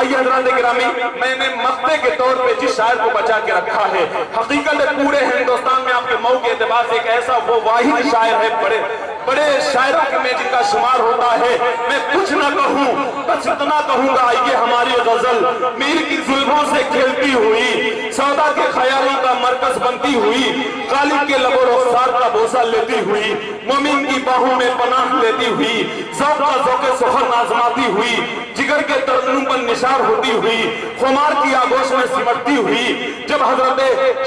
आइए हज़रात गिरामी, मैंने मक्ते के तौर पे जिस शायर को बचा के रखा है, हकीकत पूरे हिंदुस्तान में आपके मऊ के एतबार से एक ऐसा वो वाहिद शायर है, बड़े बड़े शायरों में जिनका शुमार होता है। मैं कुछ ना कहूँ, बस इतना कहूँगा, आइए हमारी गजल मीर की जुल्फों से खेलती हुई, सौदा के ख्यालों का मरकज बनती हुई, गालिब के लबो रुखसार का बोसा लेती हुई, मोमिन की बाहों में पनाह लेती हुई, ज़ौक़ का ज़ौक़े सुखन आजमाती हुई, जिगर के तरन्नुम पर निशार होती हुई, खुमार की आगोश में सिमटती हुई, जब हजरत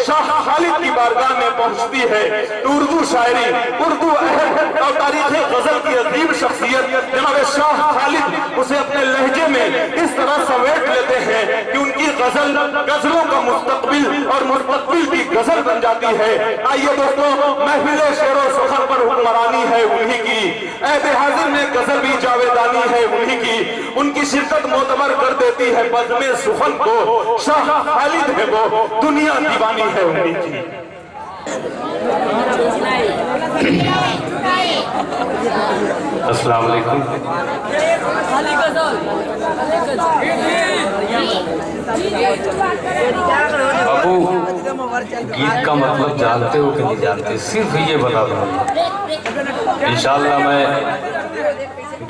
शाह खालिद की बारगाह में पहुंचती है तो उर्दू शायरी, उर्दू अहद और तारीख गजल की अजीब शख्सियत जनाब शाह खालिद उसे अपने लहजे में इस तरह समेट लेते हैं कि उनकी गजल गजलों का मुस्तकबिल और मुस्तकबिल की गजल बन जाती है। आइए दोस्तों, महफिल शेर और सुखन पर हुक्मरानी है उन्हीं की, ऐबे हाजिर में गजल भी जावेदानी है उन्हीं की, उनकी शिरकत मोतबर कर देती है बज़्म सुखन को, शाह खालिद है वो, दुनिया दीवानी है उन्हीं की। अस्सलाम वालेकुम। बाबू, गीत का मतलब जानते हो कि नहीं जानते? सिर्फ ये बता दो। इंशाअल्लाह मैं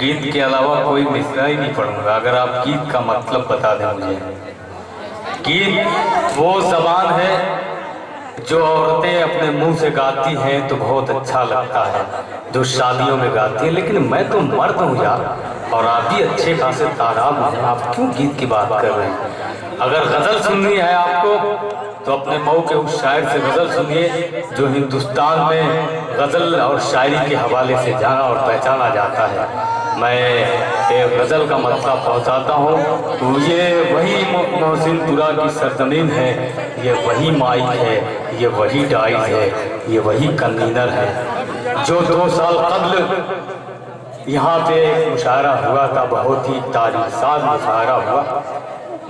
गीत के अलावा कोई मिसरा ही नहीं पढ़ूंगा अगर आप गीत का मतलब बता दें मुझे। गीत वो ज़बान है जो औरतें अपने मुंह से गाती हैं तो बहुत अच्छा लगता है, जो शादियों में गाती हैं, लेकिन मैं तो मर्द हूँ यार, और आप भी अच्छे खासे तादाद हैं, आप क्यों गीत की बात कर रहे हैं? अगर गज़ल सुननी है आपको तो अपने मऊ के उस शायर से गज़ल सुनिए जो हिंदुस्तान में गज़ल और शायरी के हवाले से जाना और पहचाना जाता है। मैं एक गज़ल का मतलब पहुंचाता हूँ तो ये वही मोहसिनपुरा की सरजमीन है, ये वही माइक है, ये वही डाइस है, ये वही कन्वीनर है जो 2 साल कबल यहाँ पे एक मुशायरा हुआ था, बहुत ही तारीख़साज़ मुशायरा हुआ।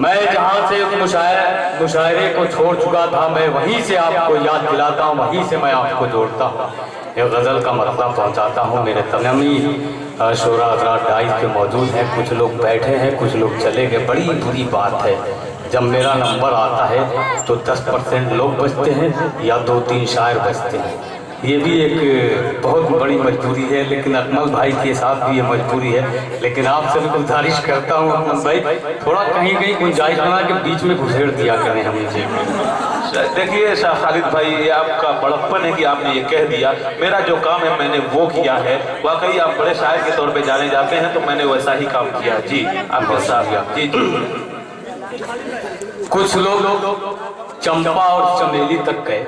मैं जहाँ से उस मुशायरे को छोड़ चुका था, मैं वहीं से आपको याद दिलाता हूँ, वहीं से मैं आपको जोड़ता हूँ, एक गज़ल का मतलब पहुँचाता हूँ। मेरे तमामी शोरा हज़रात डाइस पे मौजूद हैं, कुछ लोग बैठे हैं, कुछ लोग चले गए। बड़ी बुरी बात है जब मेरा नंबर आता है तो 10% लोग बचते हैं या 2-3 शायर बचते हैं। ये भी एक बहुत बड़ी मजबूरी है, लेकिन अकमल भाई के साथ भी ये मजबूरी है। लेकिन आपसे भी गुजारिश करता हूँ अकमल भाई, थोड़ा कहीं कहीं गुंजाइश बना के बीच में घुसेड़ दिया करें हम मुझे। देखिए शाह खालिद भाई, ये आपका बड़प्पन है कि आपने ये कह दिया। मेरा जो काम है मैंने वो किया है। वाकई आप बड़े शायर के तौर पे जाने जाते हैं, तो मैंने वैसा ही काम किया। जी आप वैसा जी जी। कुछ लोग चंपा और चमेली तक गए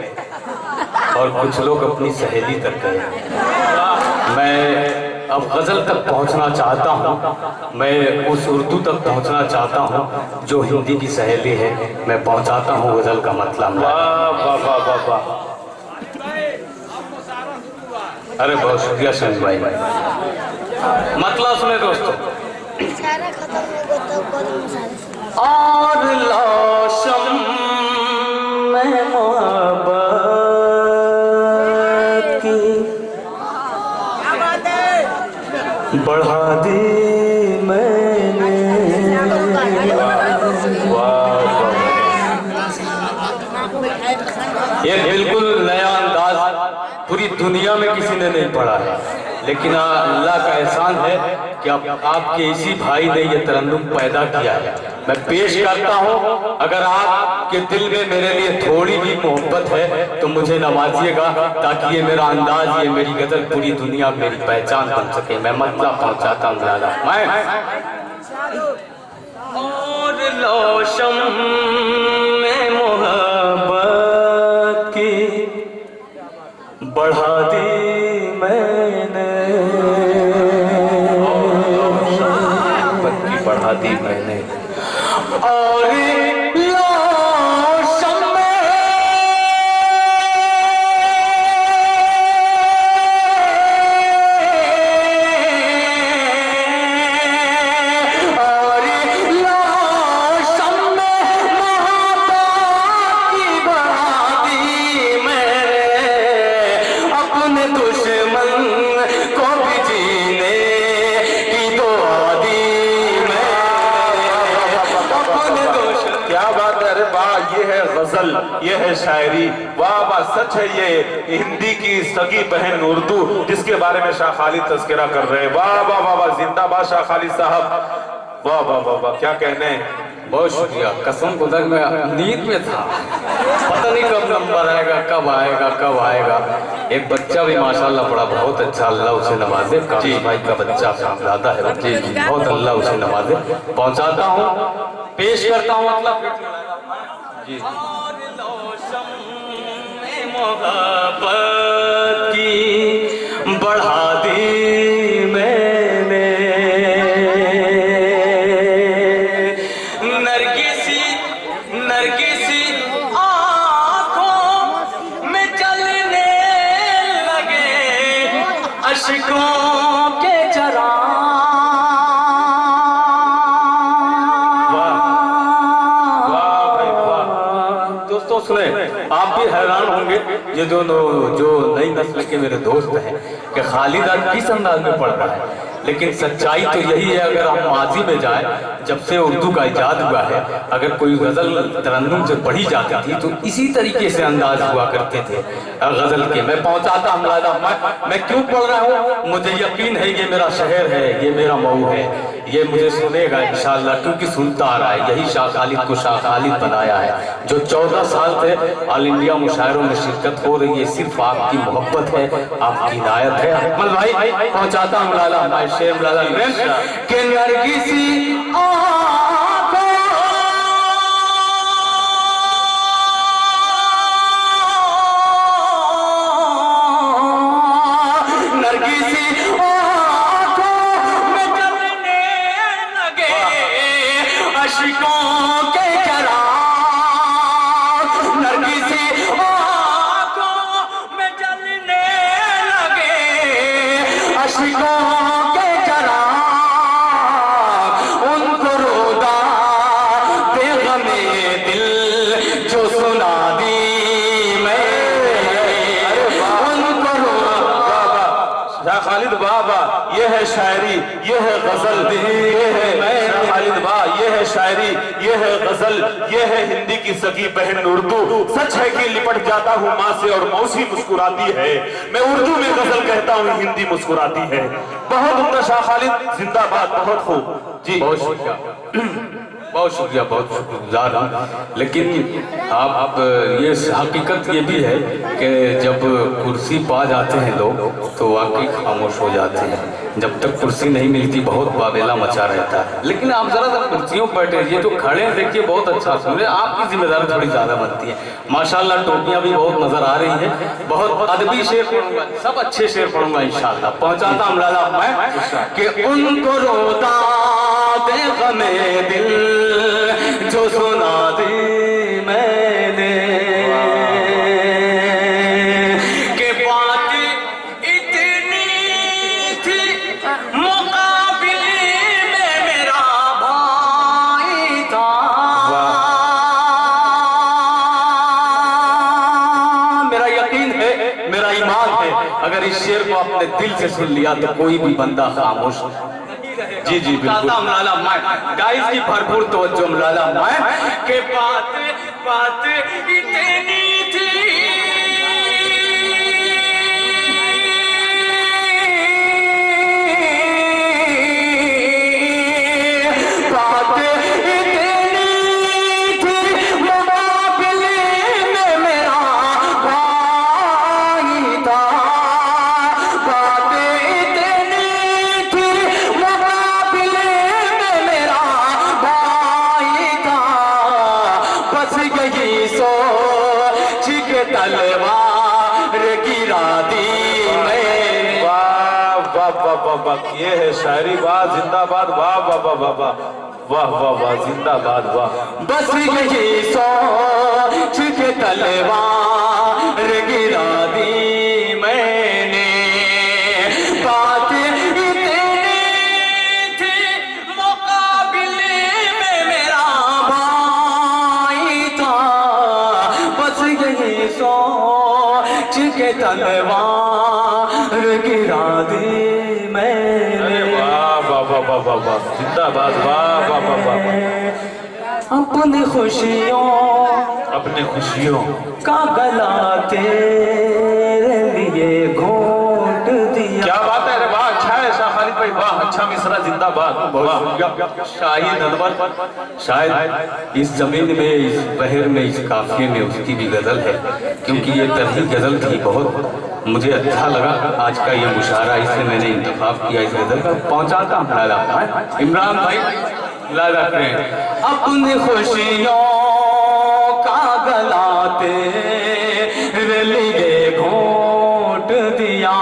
और कुछ लोग अपनी सहेली तक गए। मैं अब गज़ल तक पहुंचना चाहता हूं, मैं उस उर्दू तक पहुंचना चाहता हूं जो हिंदी की सहेली है। मैं पहुंचाता हूं गज़ल का मतलब। वाह वाह वाह वाह वाह। अरे बहुत शुक्रिया शनि भाई। मतलब सुने दोस्तों, और लाशम में मोहब्बत बढ़ा दी मैंने। ये बिल्कुल नया अंदाज पूरी दुनिया में किसी ने नहीं पढ़ा है, लेकिन अल्लाह का एहसान है कि आपके इसी भाई ने ये तरन्नुम पैदा किया है। मैं पेश करता हूँ, अगर आपके दिल में मेरे लिए थोड़ी भी मोहब्बत है तो मुझे नवाजिएगा, ताकि ये मेरा अंदाज, ये मेरी गज़ल पूरी दुनिया मेरी पहचान बन सके। मैं मतलब पहुँचाता हूँ ज़्यादा। और लोशम में मोहब्बत की बढ़ा दी मैंने, बढ़ा दी मैंने। और गजल, ये है शायरी। वाह वाह, सच है ये हिंदी की सगी बहन उर्दू, जिसके बारे में शाह खालिद तस्करा कर रहे हैं। वाह वाह वाह वाह, जिंदाबाद शाह खालिद साहब। वाह वाह वाह वाह, क्या कहने। बहुत शुक्रिया। कसम खुदा मैं नींद में था, पता नहीं कब नंबर आएगा, कब आएगा, कब आएगा। एक बच्चा भी माशाल्लाह पड़ा, बहुत अच्छा, अल्लाह उसे नवाजे। काजी भाई का बच्चा सामजादा है, जी बहुत अल्लाह उसे नवाजे। पहुंचाता हूँ, पेश करता हूँ, मतलब जी। मोहब्बत की बढ़ा दी मैंने, नरगिसी आँखों में जलने लगे अश्कों के चराग। दोस्तों सुने, आप भी हैरान होंगे, ये जो नई नस्ल के मेरे दोस्त हैं कि खालिद आज किस अंदाज में पढ़ रहा है, लेकिन सच्चाई तो यही है। अगर हम माजी में जाएं, जब से उर्दू का इजाद हुआ है, अगर कोई गजल तरन्नुम से पढ़ी जाती थी तो इसी तरीके से अंदाज हुआ करते थे गजल के। मैं पहुंचाता हूं, मैं क्यों पढ़ रहा हूँ, मुझे यकीन है ये मेरा शहर है, ये मेरा मऊ है, ये मुझे सुनेगा इंशाअल्लाह, क्योंकि सुनता आ रहा है। यही शाह खालिद को शाह खालिद बनाया है। जो 14 साल थे ऑल इंडिया मुशायरों में शिरकत हो रही है, सिर्फ आपकी मोहब्बत है, आपकी इनायत है। अकमल भाई पहुंचाता हूँ लाला हमारे शेर लाला के नरगिसी अश्कों के चराग, नरगिसी आँखों में जलने लगे अश्कों के चराग। उनको रोदा बेगमे दिल जो सुना दी मैंने, उनको रोदा। शाह खालिद बाबा, ये है शायरी, ये है गजल, ये है शाह खालिद बा, ये है शायरी, ये है गजल, ये है हिंदी की सगी बहन उर्दू। सच है कि लिपट जाता हूँ माँ से और मौसी मुस्कुराती है। मैं उर्दू में गजल कहता हूँ, हिंदी मुस्कुराती है। बहुत उम्दा शाह खालिद, जिंदाबाद, बहुत खूब जी। बहुत शुक्रिया, बहुत शुक्रिया, बहुत शुक्रगुजार हूँ। लेकिन आप ये हकीकत ये भी है कि जब कुर्सी पा जाते हैं लोग तो वाकई खामोश हो जाते हैं। जब तक कुर्सी नहीं मिलती बहुत बाबेला मचा रहता है। लेकिन आप जरा सा कुर्सियों पर बैठे, ये जो खड़े हैं देखिए, बहुत अच्छा सुन रहे, आपकी जिम्मेदारी थोड़ी ज्यादा बनती है। माशाल्लाह टोपियां भी बहुत नजर आ रही है। बहुत अदबी शेर पढ़ूंगा, सब अच्छे शेर पढ़ूंगा इंशाल्लाह। पहुंचाता हूँ लाला मैं कि उनको रोता बेगमे दिल जो सुना दी मैंने, के बात इतनी थी मुकाबले में मेरा भाई था। मेरा यकीन है, मेरा ईमान है, अगर इस शेर को अपने दिल से सुन लिया तो कोई भी बंदा खामोश। जी जी बिल्कुल। गाइस की भरपूर तवज्जो लाला मैं के बात बात इतनी थी ये है शायरी, वाह जिंदाबाद, वाह वाह वाह वाह वाह वाह वाह वाह जिंदाबाद, वाह। बस यही सोच के तलवार गिरा दी मैंने, बात इतनी थी मुकाबले में मेरा भाई था। बस यही सोच के तलवार गिरा दी मैंने। वाह वाह वाह वाह वाह वाह जिंदाबाद, वाह वाह वाह वाह। अपनी खुशियों अपने खुशियों का गला तेरे लिए घोंट दिया। क्या बात है, अरे वाह, अच्छा है शाह खालिद भाई, वाह, अच्छा मिसरा, जिंदाबाद। शाहिद अनवर शायद इस जमीन में, इस बहर में, इस काफिये में उसकी भी गजल है, क्योंकि ये तरही गजल थी, बहुत मुझे अच्छा लगा आज का ये मुशायरा, इसलिए मैंने इंतखाब किया इस गजल का। पहुंचाता हूँ लाला इमरान भाई, लाला करें अपनी खुशियों का गला तेरे लिए घोंट दिया,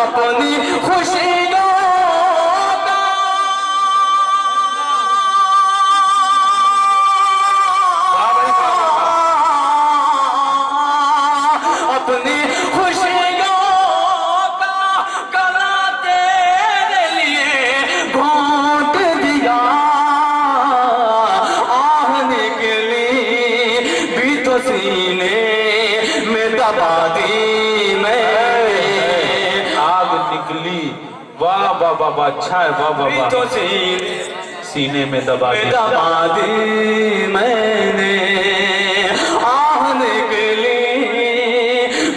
अपनी खुशियों का अपनी खुशियों का गला तेरे लिए घोंट दिया, आह निकली भी तो सीने में दबा दी मैं, आग निकली, वाह वाह वाह वाह, अच्छा है, वाह वाह वाह, तो सीने में दबा दी। दबा दी मैंने, आह निकली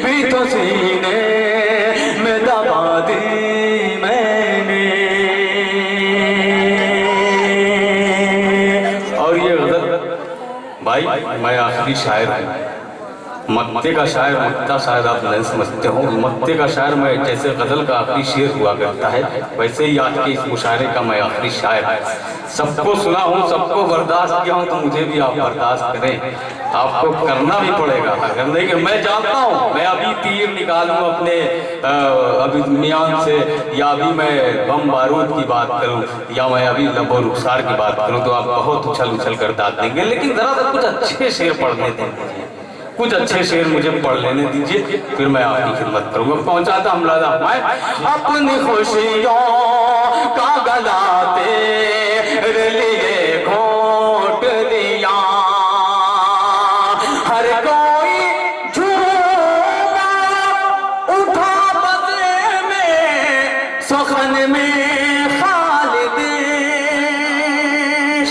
भी तो सीने में दबा दी मैंने। और ये गजल भाई, मैं आखिरी शायर हूँ, मक्ते का शायर, मक्ता शायद आप नहीं समझते हो, मक्ते का शायर मैं, जैसे गजल का आखिरी शेर हुआ करता है, वैसे ही आज के इस मुशायरे का मैं आखिरी शायर है। सबको सुना हूँ, सबको बर्दाश्त किया हूँ, तो मुझे भी आप बर्दाश्त करें, आपको करना भी पड़ेगा। अगर नहीं कि मैं जानता हूँ, मैं अभी तीर निकालूं अपने अभी मियान से, या अभी मैं बम बारूद की बात करूं, या मैं अभी लबो रुखसार की बात करूं, तो आप बहुत उछल उछल कर दाद देंगे, लेकिन जरा सा कुछ अच्छे शेर पढ़ने देंगे, कुछ अच्छे शेर मुझे पढ़ लेने दीजिए, फिर मैं आपकी खिदमत करूंगा। पहुंचाता हम लादा मैं अपनी खुशियों का गला तेरे लिए घोंट दिया, हर कोई झूमा उठा बदले में, सुखन में खालिद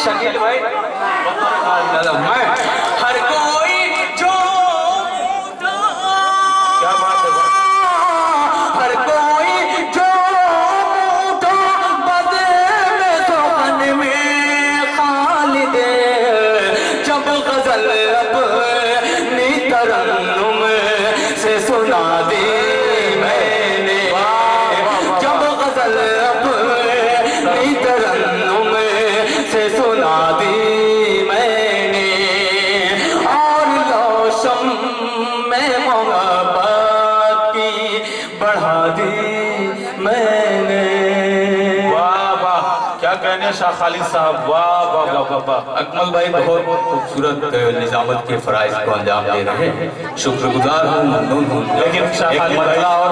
शकील भाई, मैं हर कोई जो क्या बात है, हर कोई जो उठा बदले में, सुखन में खालिद, जब गजल अपनी तरन्नुम से सुना दी मैंने, जब गजल अपनी तरन्नुम से सुना दी मैंने, और लोशम में मोहब्बत की बढ़ा दी मैंने। वाह वाह, क्या कहने शाह खालिद साहब, वाह वाह वाह वाह वाह। अकमल भाई बहुत खूबसूरत निजामत के फराइज को अंजाम दे रहे हैं, शुक्रगुजार हूँ, ममनून हूँ। लेकिन शाह एक खालिद भाई, मतला और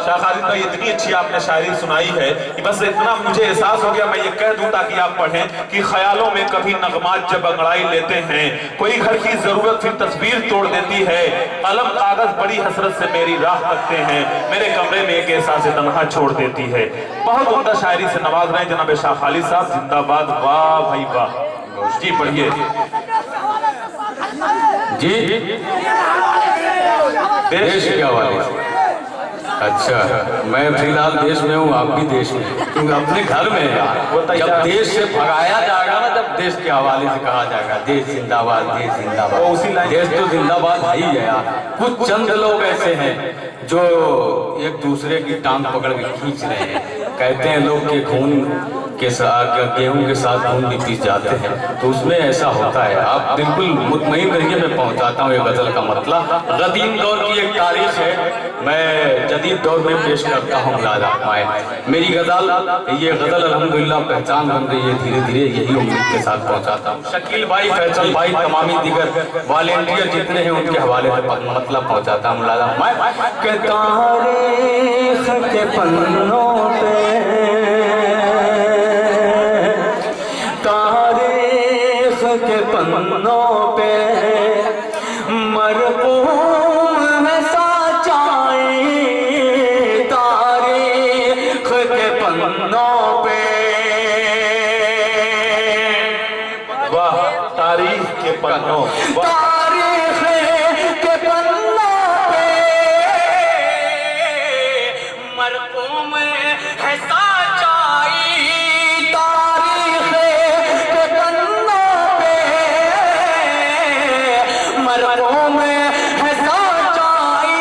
शाह खालिद भाई, इतनी अच्छी आपने शायरी सुनाई है कि बस इतना मुझे एहसास हो गया, मैं ये कह दूं ताकि आप पढ़ें कि ख्यालों में कभी नगमात जब अंगड़ाई लेते हैं, कोई घर की जरूरत फिर तस्वीर तोड़ देती है, कलम कागज बड़ी हसरत से मेरी राह तकते हैं, मेरे कमरे में एक एहसास तन्हा छोड़ देती है। बहुत उम्दा शायरी से नवाज रहे हैं जनाब शाह खालिद साहब, जिंदाबाद, वाह भाई वाह। जी पढ़िए जी, देश के हवाले से। अच्छा, मैं फिलहाल देश में हूँ, आप भी देश में, क्योंकि अपने घर में है यार। जब देश से भगाया जाएगा ना, जब देश के हवाले से कहा जाएगा देश जिंदाबाद, देश जिंदाबाद, उसी लाइन, देश तो जिंदाबाद है ही है यार। कुछ चंद लोग ऐसे हैं जो एक दूसरे की टांग पकड़ के खींच रहे हैं, कहते हैं लोग के खून के साथ, गेहूं के साथ खून भी पीस जाते हैं, तो उसमें ऐसा होता है। आप बिल्कुल मुतमईन रहिए, मैं पहुंचाता हूँ ये गजल का मतलब। कदीम दौर की एक तारीख है, मैं जदीद दौर में पेश करता हूँ लाला माए। मेरी गजल, ये गजल अल्हम्दुलिल्लाह पहचान बन रही है धीरे धीरे, यही उम्मीद के साथ पहुंचाता हूँ। शकील भाई, फैसल भाई, तमामी दीगर वॉलेंटियर जितने हैं उनके हवाले से मतलब पहुंचाता हूँ लाला माए। के तारीख के पन्नों पे, तारीख के पन्नों पे मरहूम है सच्चाई, तारीख के पन्नों पे मरकों में है सच्चाई तारीख के पन्नों पे, मरकों में है सच्चाई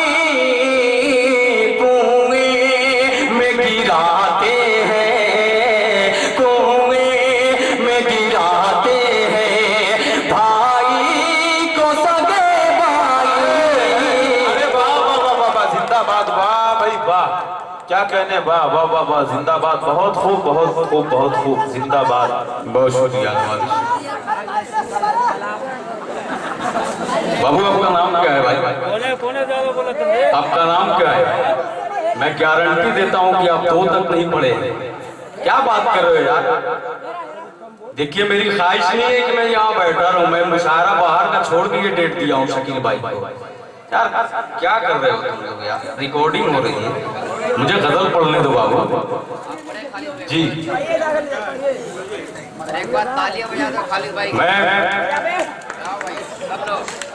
कुएं में गिराते हैं, कुएं में गिराते हैं भाई को सगे भाई। अरे वाह वाह वाह वाह वाह, जिंदाबाद, वाह भाई वाह, क्या कहने, वाह वाह वाह वाह, जिंदाबाद, बहुत खूब बहुत खूब बहुत खूब, जिंदाबाद, बहुत शुक्रिया। बाबू आपका नाम क्या है भाई? आपका नाम क्या है? मैं गारंटी देता हूं कि आप 2 तक नहीं पढ़े। क्या बात कर रहे हो यार? देखिए मेरी ख्वाहिश नहीं है कि मैं यहाँ बैठा रहूं, मैं मुशायरा बाहर का छोड़ के ये डेट दिया हूँ शकील भाई को। यार क्या कर रहे हो तुम लोग यार? रिकॉर्डिंग हो रही है, मुझे गजल पढ़ने दो बाबू। जी एक बार तालियां बजा दो खालिद भाई।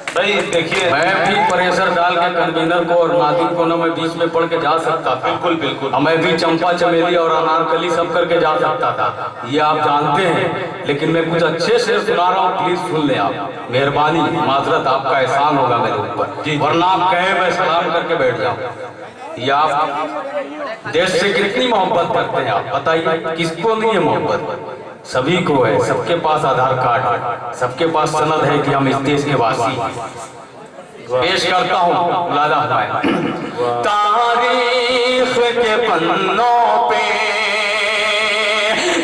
भाई देखिए, मैं भी प्रेशर डाल के कन्वीनर को और नादिम को ना मैं बीच में पढ़ के जा सकता था। बिल्कुल बिल्कुल, मैं भी चंपा चमेली और अनारकली सब करके जा सकता था, ये आप जानते हैं। लेकिन मैं कुछ अच्छे शेर सुना रहा हूँ, प्लीज सुन लें आप, मेहरबानी, माजरत, आपका एहसान होगा मेरे ऊपर, वरना आप कहें मैं सलाम करके बैठ जाऊँ। ये आप देश से कितनी मोहब्बत करते हैं आप बताइए? किसको नहीं है मोहब्बत? सभी को है, सबके पास आधार कार्ड है, सबके पास सनद है कि हम इस देश के वासी हैं। पेश करता हूँ मुलादा फरमाएं। तारीख के पन्नों पे,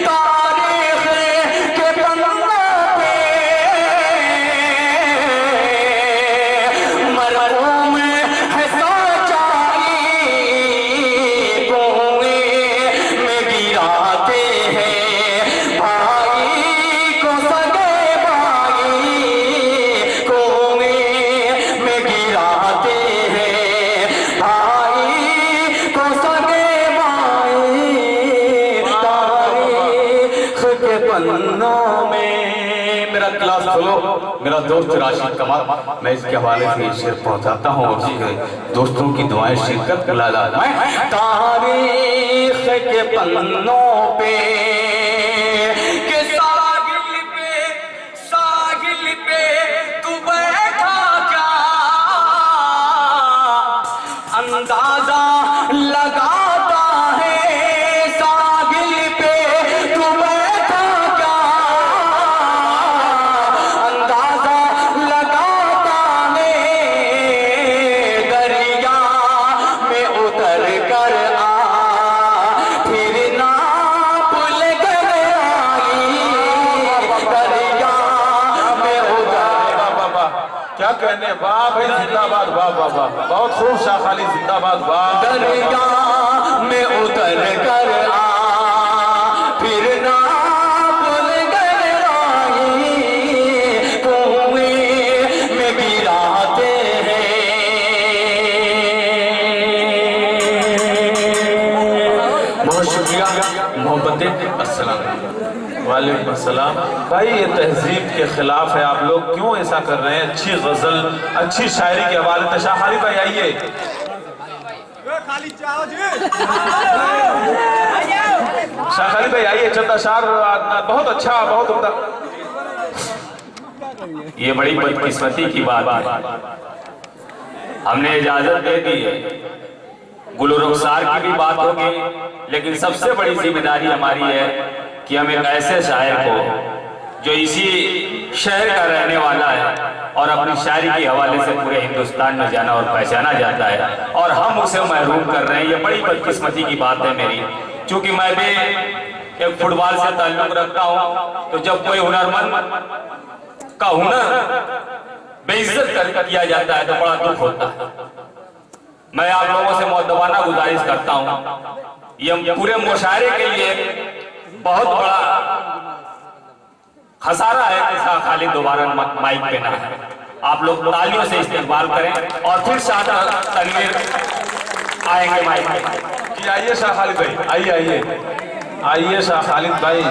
तारीख के पन्नों पे मरकों में है सच्चाई कुएं में गिराते हैं भाई को सगे भाई, कुएं में गिराते हैं भाई को सगे भाई। तारीख के पन्नों में मेरा क्लास खोलो, मेरा दोस्त राशिद कमाल, मैं इसके हवाले से शेर पहुंचाता हूँ, उसके दोस्तों की दुआएं शिरकत लाला। तारीख के पन्नों पे के साहिल पे तू बैठा क्या, अंदाजा लगाता है साहिल पे तू बैठा क्या, अंदाजा लगाता है दरिया में उतर कर आ, फिर ना भूल कर आई, दरिया में उतर। वाह वाह वाह, क्या कहने, वाह भाई, जिंदाबाद, वाह वाह वाह, बहुत खूब शाह खालिद, जिंदाबाद, वाह। दरिया में उतर कर आ, फिर ना भूल कर आई, कुएं में गिराते हैं। बहुत शुक्रिया, मोहब्बतें, अस्सलाम। वालेकुम अस्सलाम। भाई ये तहजीब के खिलाफ है, आप लोग क्यों ऐसा कर रहे हैं? अच्छी गजल, अच्छी शायरी के हवाले से शाह खालिद भाई आइए। शाह खालिद भाई आइए, चंद अशार, बहुत अच्छा, बहुत उम्दा। ये बड़ी बदकिस्मती की बात है, हमने इजाजत दे दी है, गुल रुखसार की भी बात होगी, लेकिन सबसे बड़ी जिम्मेदारी हमारी है कि हम एक ऐसे शायर को जो इसी शहर का रहने वाला है और अपनी शायरी के हवाले से पूरे हिंदुस्तान में जाना और पहचाना जाता है, और हम उसे महरूम कर रहे हैं। ये बड़ी बदकिस्मती की बात है मेरी, क्योंकि मैं भी एक फुटबॉल से ताल्लुक रखता हूँ, तो जब कोई हुनरमंद का हुनर बेइज्जत किया जाता है तो बड़ा दुख होता है। मैं आप लोगों से मुअद्दबाना गुजारिश करता हूँ, ये पूरे मुशायरे के लिए बहुत बड़ा खसारा है कि शाह खालिद दोबारा माइक पे ना है। आप लोग तालियों से इस्तेमाल करें और फिर शाह तनवीर आएंगे माइक पे। जी आइए शाह खालिद भाई, आइए आइए आइए शाह खालिद भाई,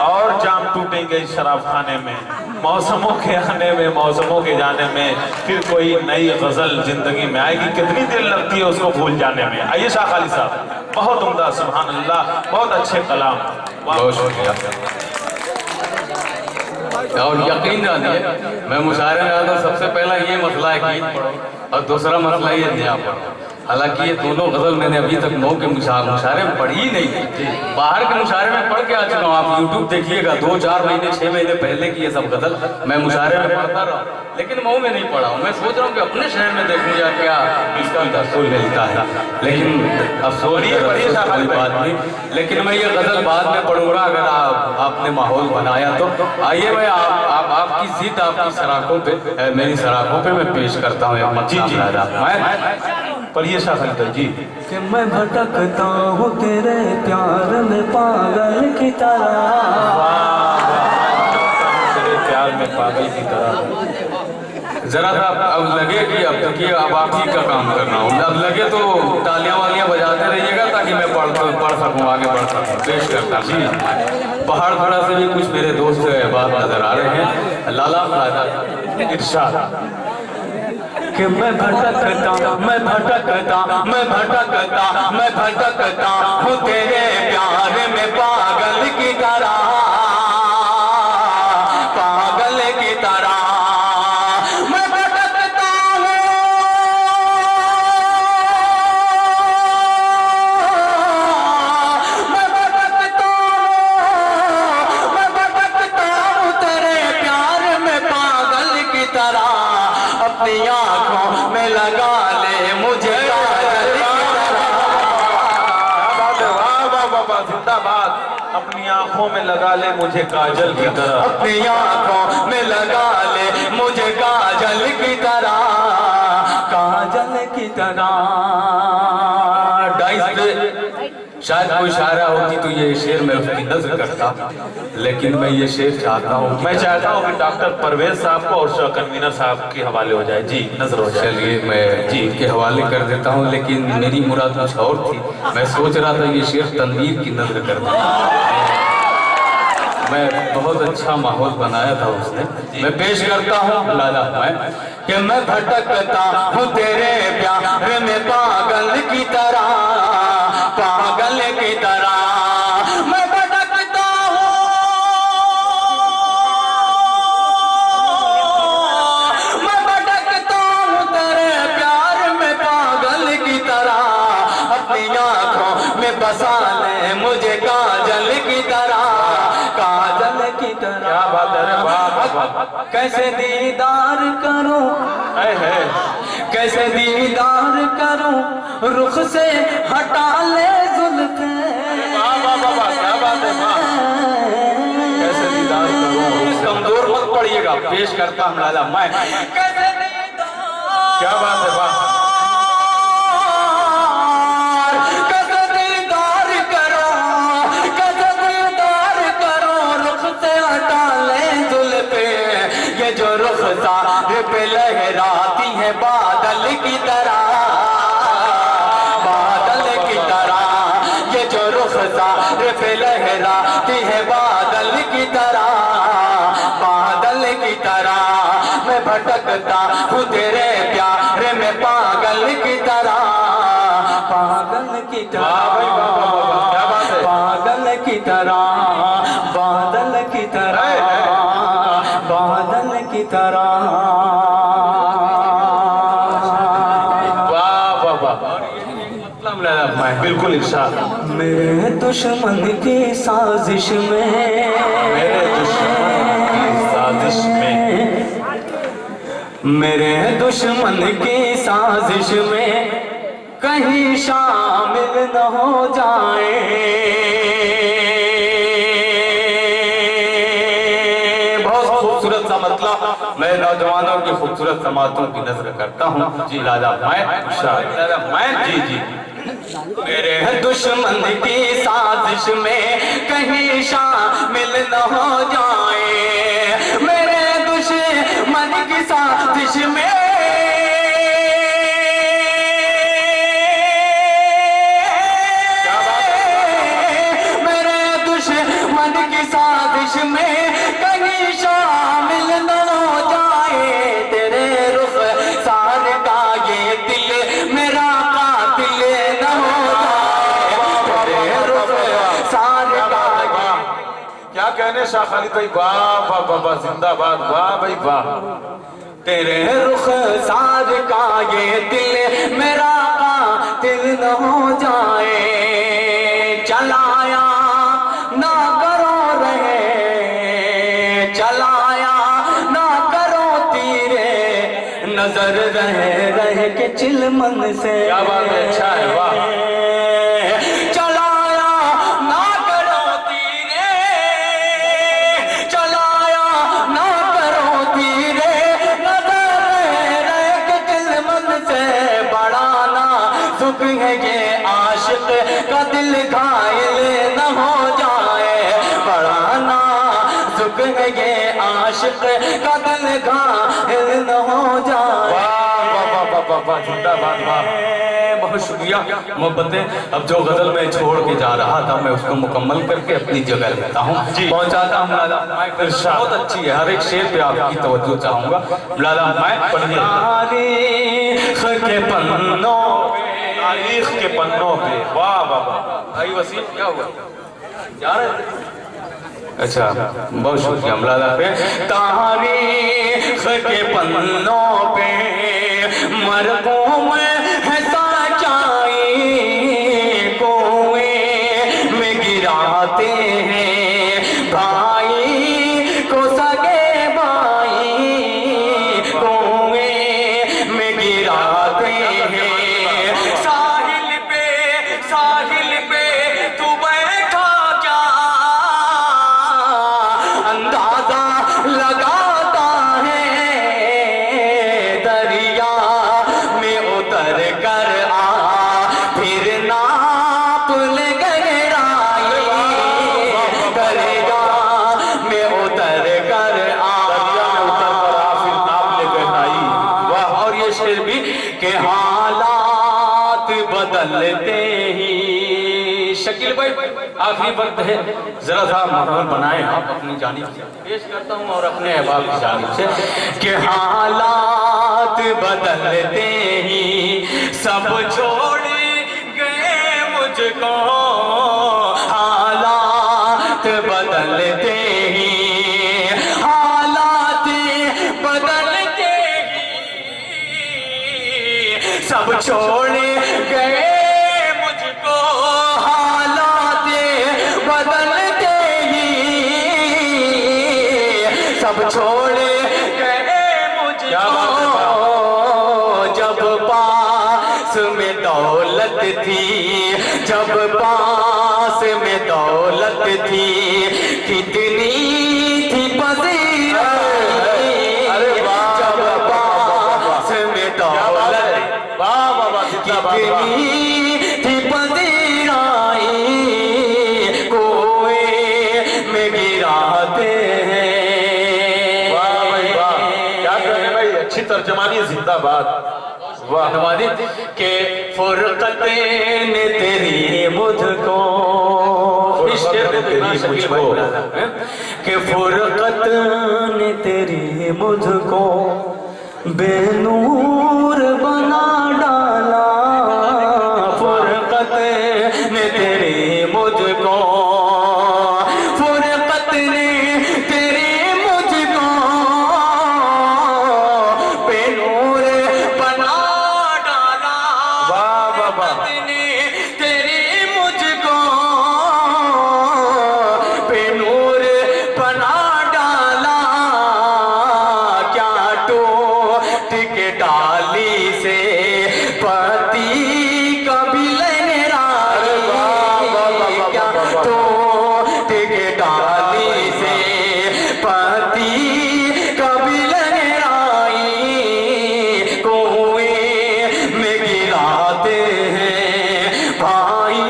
और जाम टूटेंगे इस शराब खाने में। मौसमों के आने में, मौसमों के जाने में, फिर कोई नई गजल जिंदगी में आएगी, कितनी देर लगती है उसको भूल जाने में। आइए शाह खालिद साहब, बहुत उम्दा, सुभान अल्लाह, बहुत अच्छे कलाम। बहुत शुक्रिया। और यकीन जानिए, मैं मुशायरे में आता हूँ, सबसे पहला ये मसला है कि पढ़ो, और दूसरा मसला ये नया पढ़ो। हालांकि ये दोनों गजल मैंने अभी तक मऊ के मुशायरे में पढ़ी ही नहीं थी। बाहर के मुशायरे में पढ़ के आ चुका हूँ। आप यूट्यूब देखिएगा, 2-4 महीने 6 महीने पहले की ये सब गजल मैं मुशायरे में पढ़ता रहा, लेकिन मऊ में नहीं पढ़ा हूँ। मैं सोच रहा हूँ कि अपने शहर में देखूँ जा क्या इसका दस्तूर मिलता है, लेकिन अफसोस कोई बात नहीं। लेकिन मैं ये गजल बाद में पढ़ूंगा अगर आपने माहौल बनाया तो। आइए मैं आपकी जिद, आपकी सराखों पे, मेरी सराखों पे मैं पेश करता हूँ। पढ़िए शाह खालिद जी। कि मैं भटकता हूँ तेरे प्यार में पागल की तरह, तेरे प्यार में पागल की तरह। जरा सा अब लगे कि अब देखिए अब आप ही का काम करना हो, अब लगे तो तालियां वालियां बजाते रहिएगा ताकि मैं पढ़ सकूं, आगे बढ़ सकूं। पेश करता जी। पहाड़ थोड़ा से भी कुछ मेरे दोस्त बात नजर आ रहे हैं। लाला इरशाद कि मैं भटकता हूँ तेरे प्यार में पागल की तरह, पागल की तरह मैं भटकता हूँ, मैं भटकता हूँ तेरे प्यार में पागल की तरह। अपनी आँखों में लगा ले मुझे काजल की तरह। वाह वाह वाह वाह, जिंदाबाद। अपनी आंखों में लगा ले मुझे काजल की तरह, अपनी आँखों में लगा ले मुझे काजल की तरह, काजल की तरह। डाइस पे शायद कोई शायरा होती तो ये शेर मैं उसकी नज्र करता, लेकिन मैं ये शेर चाहता हूँ। मैं चाहता हूँ कि डॉक्टर परवेज साहब को और कन्वीनर साहब के हवाले हो जाए। जी, नजर हो जाए। चलिए मैं जी के हवाले कर देता हूँ, लेकिन मेरी मुराद कुछ और थी। मैं सोच रहा था ये शेर तनवीर की नजर कर दूँ। मैं बहुत अच्छा माहौल बनाया था उसने। मैं पेश करता हूँ लाला मैं कि मैं भटकता हूँ तेरे प्यार में पागल की तरह, पागल की तरह मैं भटकता हूँ, मैं भटकता हूँ तेरे प्यार में पागल की तरह। अपनी आँखों में बसा ले मुझे काजल की तरह, काजल की तरह। क्या बात है, वाह। कैसे दीदार करूं, है कैसे दीदार करूं, रुख से हटा ले जुल्फे। वाह वाह वाह वाह, क्या बात है, वाह। कैसे दीदार करूं, कमजोर मत पड़िएगा। पेश करता हूं लाला मैं, कैसे दीदार, क्या बात है, वाह। कैसे दीदार करो, कैसे दीदार करो, रुख से हटा ले जुल्फे। ये जो रुखसार पे लहराती है बादल की तरह, बादल की तरह। ये जो रुखसार पे लहराती है बादल की तरह, बादल की तरह मैं भटकता हूँ तेरे प्यार में पागल की तरह, पागल की तरह। वाह भाई, वाह वाह वाह वाह, क्या बात है। पागल की तरह, बादल की तरह, बादल की तरह। वाह वाह वाह, मैं बिल्कुल इरशाद। मेरे दुश्मन की साजिश में, मेरे दुश्मन की साजिश में, मेरे दुश्मन की साजिश में कहीं शामिल न हो जाए। बहुत खूबसूरत सा मतलब मैं नौजवानों की खूबसूरत समातों की नजर करता हूँ। जी लाला मैं जी जी। मेरे दुश्मन की साजिश में कहीं शामिल न हो जाए, मेरे दुश्मन की साजिश में मेरे दुश्मन की साजिश में कहीं शामिल मैंने शाह खालिद भाई वाह वाह वाह वाह, जिंदाबाद, वाह भाई वाह। तेरे रुख सार का ये दिल मेरा दिल न हो जाए, चलाया ना करो रहे, चलाया ना करो तीरे, नजर रहे रहे के चिलमन से। क्या बात है, अच्छा है, वाह। चलाया ना करो तीरे, चलाया ना करो तीरे, नजर रहे रहे के चिलमन से। बड़ा ना सुख है ये आशिक का दिल घायल न हो जाए, बड़ा ना सुख है ये आशिक का दिल घायल न हो जाए। वाह वाह वाह वाह वाह वाह, जिंदाबाद, वाह। बहुत शुक्रिया मोहब्बतें। अब जो गजल मैं छोड़ के जा रहा था मैं उसको मुकम्मल करके अपनी जगह लेता हूँ, पहुँचाता हूँ। बहुत अच्छी है, हर एक शेर पे आपकी तवज्जो चाहूंगा। लाला मैं तारीख के पन्नों, तारीख के पन्नों पे, वाह वाह वाह। भाई वसीम क्या हुआ जा रहे? अच्छा, बहुत शुक्रिया मौलाना पे। तारीख के पन्नों पे मरहूम है सच्चाई, कुएं में गिराते हैं भाई को सगे भाई, कुएं में गिराते हैं। साहिल पे तू बैठा क्या, अंदाजा लगाता है, दरिया में उतर कर आ फिर नाप ले गहराई, दरिया में उतर कर आ फिर नाप ले गहराई। वाह। और ये शेर भी के हालात बदलते ही। शकील भाई आखिरी वक्त है, जरा सा माहौल बनाए आप अपनी जानिब से। पेश करता हूँ और अपने अहबाब की जानिब से कि हालात बदलते ही सब छोड़ गए मुझको, हालात बदलते ही, हालात बदलते ही सब छोड़ गए मुझको, हालात बदलते ही सब छोड़ गए मुझको। जब पास में दौलत थी, जब पास में दौलत थी, कितनी थी पजीराई, जब पास में दौलत वाह वाह वाह, जिंदाबाद, वाह। कितनी थी पजीराई, कुएं में गिराते हैं। वाह भाई वाह, क्या कहने भाई, अच्छी तर्जमानी, जिंदाबाद, वाह। अनुवादित के फुरकत ने तेरी मुझको, इस शेर को तेरी मुझको, के फुरकत ने तेरी मुझको बेनूर बना डाला, फुरकत ने तेरी मुझको, फुरकत ने तेरी मुझको बेनूर बना डाला, वाह वाह वाह। फुरकत ने तेरी मुझको बेनूर बना डाला, क्या टूट के डाली से पति कभी लहराई, क्या टूट के डाली से पति कभी लहराई, कुएं में गिराते हैं भाई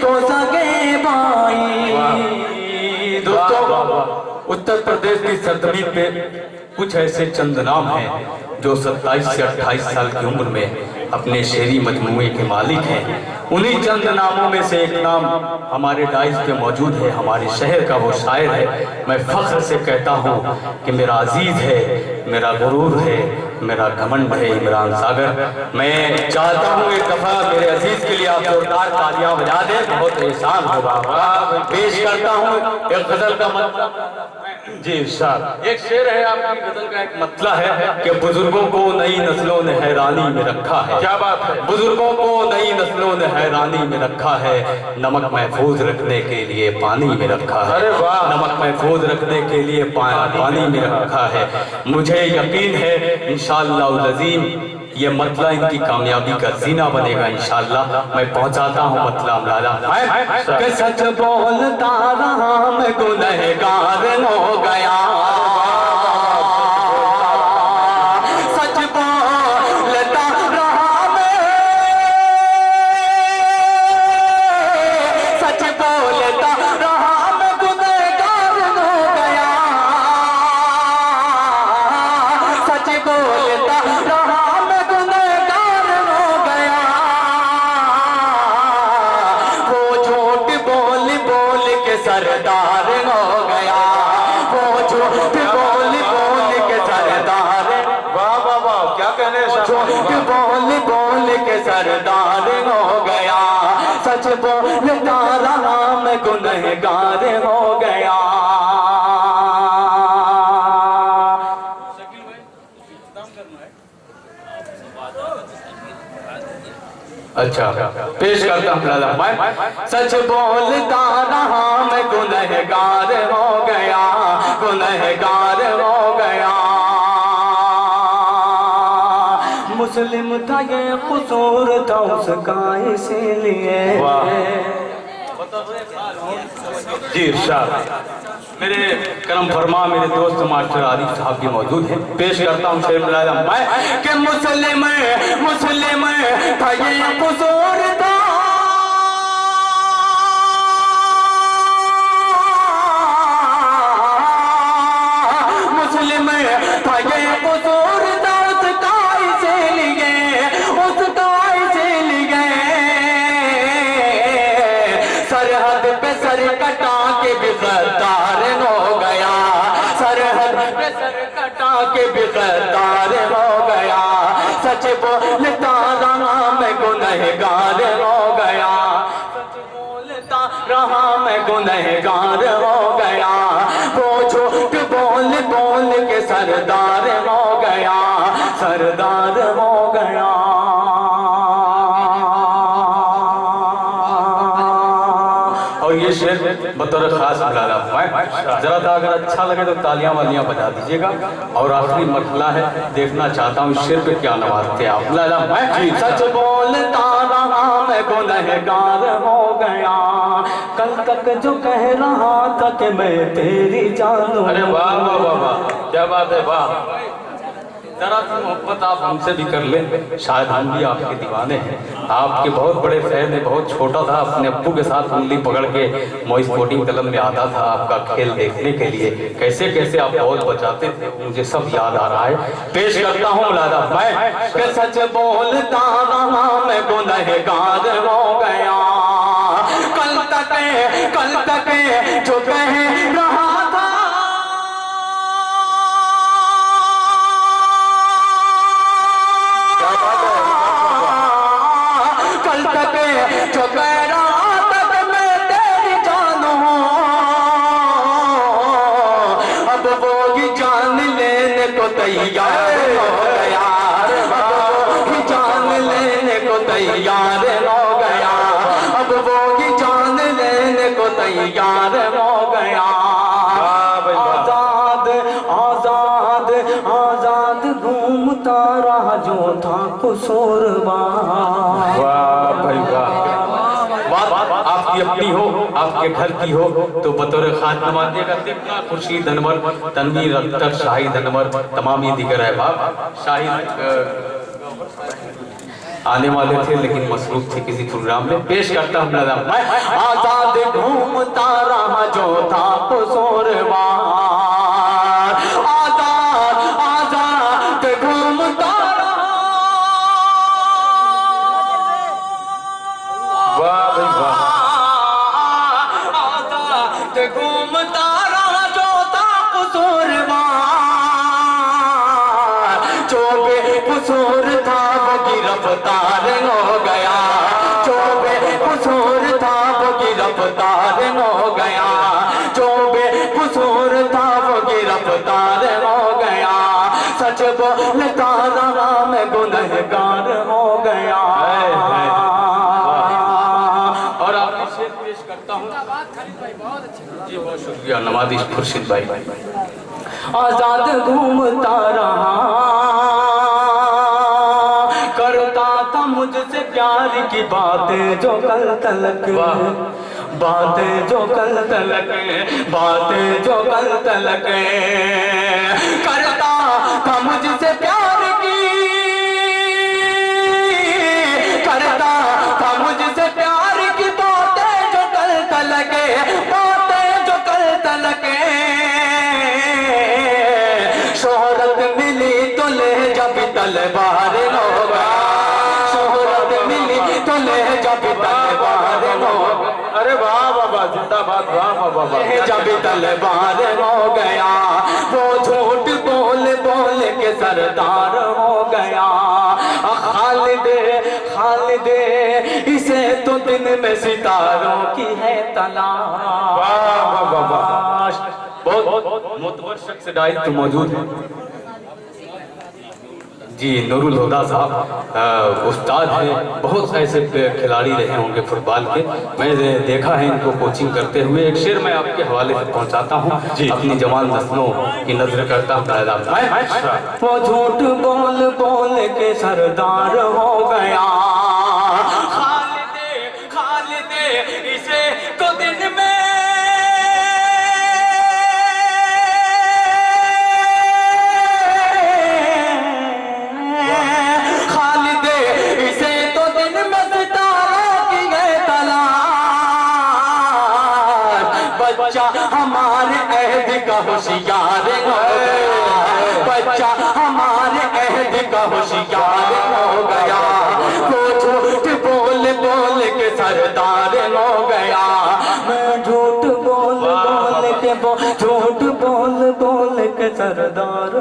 को सगे भाई। दोस्तों, उत्तर प्रदेश की सरजमीन पे कुछ ऐसे चंद नाम हैं जो 27 से 28 साल की उम्र में अपने शेरी मजमूए के मालिक हैं। उन्हीं चंद नामों में से एक नाम हमारे डाइस पे मौजूद है, हमारे शहर का वो शायर है। मैं फख्र से कहता हूँ कि मेरा अजीज है, मेरा गुरूर है, मेरा घमंड है इमरान सागर। मैं चाहता हूँ एक दफा मेरे अजीज के लिए आप जोरदार तालियां बजा दें, बहुत एहसान होगा। पेश करता हूँ एक गजल का मतलब। जी इरशाद। एक शेर है आपकी गजल का, एक मतला है कि बुजुर्गों को नई नस्लों ने हैरानी में रखा है। क्या बात है। बुजुर्गों को नई नस्लों ने हैरानी में रखा है, नमक महफूज रखने के लिए पानी में रखा है। अरे वाह। नमक महफूज रखने के लिए पानी में रखा है। मुझे यकीन है इंशाअल्लाह अज़ीम ये मतला इनकी कामयाबी का जीना बनेगा इंशाअल्लाह। मैं पहुंचाता हूँ मतला मलाला। कि सच बोलता रहा मैं गुनहगार हो गया, सच बोलता रहा मैं, सच बोलता रहा मैं गुनहगार हो गया, सच बोलता रहा मैं गुनहगार हो गया। वो झूठ बोल बोल के सरदार हो गया, वो झूठ बोल बोल के सरदार, वाह वाह वाह, क्या कहने हैं शाह। झूठ बोल बोल के सरदार हो गया, सच बोलता रहा मैं गुनहगार हो गया। अच्छा पेश करता हूँ लाला मैं। सच बोलता रहा मैं गुनहगार हो गया, गुनहगार हो गया। मुस्लिम था ये कसूर था उसका इसीलिए। जी इरशाद। मेरे करम फरमा मेरे दोस्त मास्टर आरिफ साहब भी मौजूद हैं। पेश करता हूँ शेर मिलाया मैं कि मुस्लिम मुस्लिम था ये कसूर था, मुस्लिम था ये कसूर था उसका इसीलिए, उसका इसीलिए। सरहद पे सर कटा के भी गद्दार हो गया, सरहद पे सर कटा के भी गद्दार हो गया। सच बोलता रहा मैं गुनहगार हो गया, सच बोलता रहा मैं गुनहगार हो गया। वो झूठ बोल बोल के सरदार हो गया, सरदार हो गया। और ये शेर बतौर खास बुलाना मैं जरा था, अगर अच्छा लगे तो तालियां वालियां बजा दीजिएगा। और आखिरी मरहला है, देखना चाहता हूँ शेर पे क्या नवाजते आप। बुलाना मैं सच बोलता रहा मैं गुनहगार हो गया, कल तक जो कह रहा था कि मैं तेरी जानू। अरे वाह वाह वाह वाह, क्या बात है। वाह। जरा सी मोहब्बत आप हमसे भी कर लें, शायद हम भी आपके दीवाने हैं। आपके बहुत बड़े फैन हैं। बहुत छोटा था, अपने अब्बू के साथ उंगली पकड़ के मॉइस स्पोर्टिंग क्लब में आता था आपका खेल देखने के लिए। कैसे कैसे आप बहुत बचाते थे, मुझे सब याद आ रहा है। पेश करता हूँ लादा मैं कि सच बोलता रहा मैं गुनहगार हो गया, कल तक जो कह रहा था, जो कह रहा था कि मैं तेरी जान हूँ, अब वो ही जान लेने को तैयार हो गया, अब वो ही जान लेने को तैयार हो गया, अब वो ही जान लेने को तैयार हो गया। आजाद आजाद आजाद घूमता रहा जो था कसूरवा। वाह भाई वाह। बात आपकी अपनी हो, आपके घर की हो तो बतौर खास नवाजिएगा। देखना खुर्शीद अनवर, तनवीर अख्तर, शाहिद अनवर, तमाम ये दिगर अहबाब। शाहिद आने वाले थे लेकिन मसरूफ थे किसी प्रोग्राम में। पेश करता हूँ मैं आजाद घूमता रहा जो था कसूरवा, आजाद आजाद घूमता रहा बेकसूर था वो गिरफ्तार हो गया, जो बेकसूर था वो गिरफ्तार हो गया, जो बेकसूर था वो गिरफ्तार हो गया, सच बोलता रहा मैं गुनहगार हो गया। और आपकी शेर पेश करता हूँ। जी बहुत शुक्रिया नवाज़िश खुर्शीद भाई। आजाद घूमता रहा, करता था मुझसे प्यार की बातें जो कल तलक, बातें जो कल तलक, बातें जो कल तलक, करता था मुझसे प्यार की, करता था मुझसे प्यार की बातें जो कल तलक, बातें जो कल तलक, शोहरत मिली तो ले जब तलवार होगा, शोहरत मिली तो ले जब तलवार होगा। अरे वाह वाह जिंदाबाद, वाह वाह वाह। जब तलवार हो गया वो झूठ बोल बोल के सरदार हो गया। खालिदे खालिदे इसे तो दिन में सितारों की है तलाश। वाह वाह वाह वाह। बहुत मोतबर शख्स डाइट तो मौजूद है जी। नूरुल हुदा साहब उस्ताद हैं, बहुत ऐसे खिलाड़ी रहे होंगे फुटबॉल के, मैंने देखा है इनको कोचिंग करते हुए। एक शेर मैं आपके हवाले से पहुंचाता हूं, अपनी जवान नस्लों की नजर करता हूँ। वो झूठ बोल बोल के सरदार हो गया, खालिदे खालिदे इसे तो दिन में, बच्चा हमारे अहद का होशियार हो गया, बच्चा हमारे अहद का होशियार हो गया, वो झूठ बोल बोल के सरदार हो गया, मैं झूठ बोल बोल के वो झूठ बोल बोल के सरदार।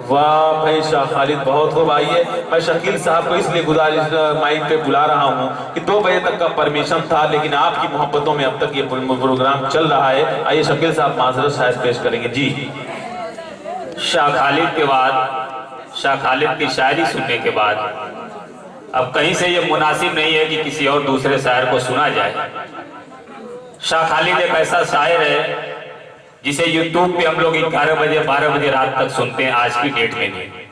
वाह भाई शाह खालिद बहुत खूब। आइए मैं शकील साहब को इसलिए गुजारिश माइक पे बुला रहा हूँ कि 2 बजे तक का परमिशन था, लेकिन आपकी मोहब्बतों में अब तक ये प्रोग्राम चल रहा है। आइए शकील साहब माजरत शायद पेश करेंगे जी। शाह खालिद के बाद, शाह खालिद की शायरी सुनने के बाद अब कहीं से ये मुनासिब नहीं है कि किसी और दूसरे शायर को सुना जाए। शाह खालिद एक ऐसा शायर है जिसे यूट्यूब पे हम लोग 11 बजे 12 बजे रात तक सुनते हैं, आज की डेट में नहीं।